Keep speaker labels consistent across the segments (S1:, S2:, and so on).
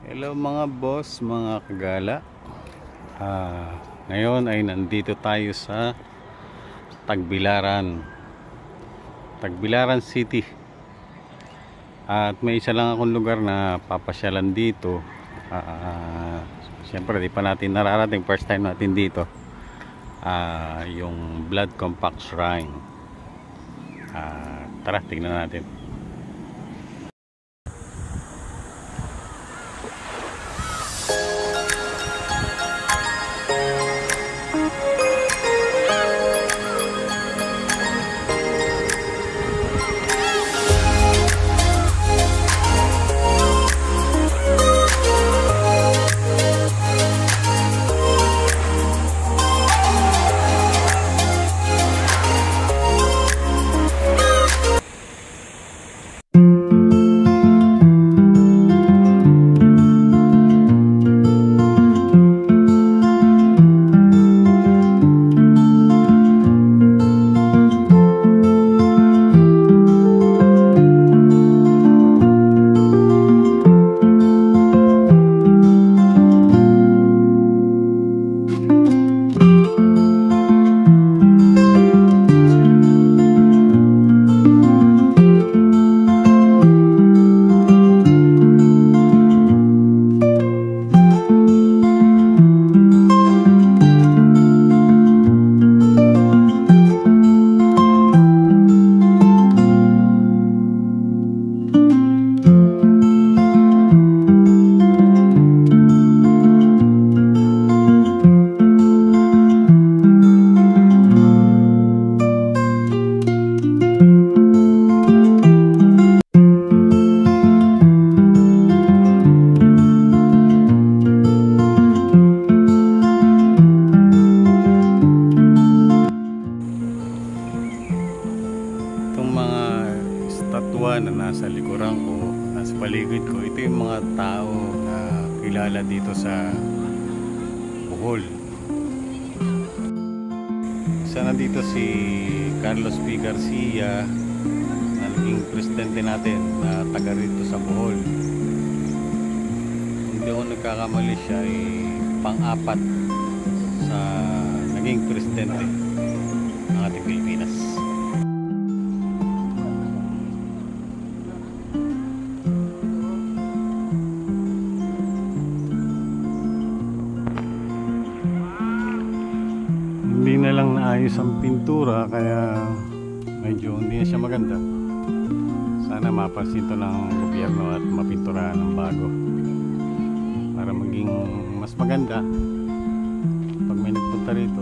S1: Hello mga boss, mga kagala. Ngayon ay nandito tayo sa Tagbilaran City. At may isa lang akong lugar na papasyalan dito. Siyempre di pa natin nararating, first time natin dito. Yung Blood Compact Shrine. Tara, tingnan natin. Na nasa likuran ko, nasa paligid ko, ito yung mga tao na kilala dito sa Bohol. Isa na dito si Carlos P. Garcia, na naging presidente natin na taga rito sa Bohol. Hindi ako nagkakamali, siya ay pang-apat sa naging presidente ng ating Pilipinas. Hindi na lang naayos ang pintura, kaya medyo hindi na siya maganda. Sana mapansin to ng gobyerno at mapinturahan ng bago para maging mas maganda. Pag may nagpunta rito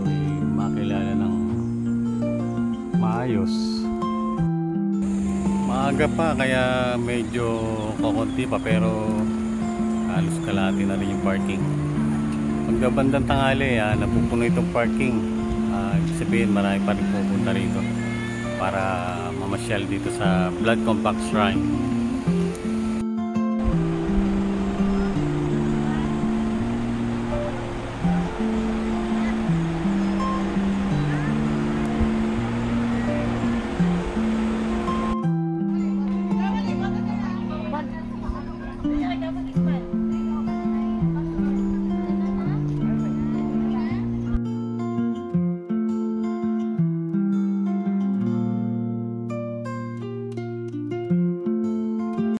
S1: makilala ng maayos. Maaga pa kaya medyo kakunti pa, pero halos kalahati na rin yung parking. Pagkabandang tanghali napupuno itong parking. Ibig sabihin marami pa rin pupunta rito para mamasyal dito sa Blood Compact Shrine.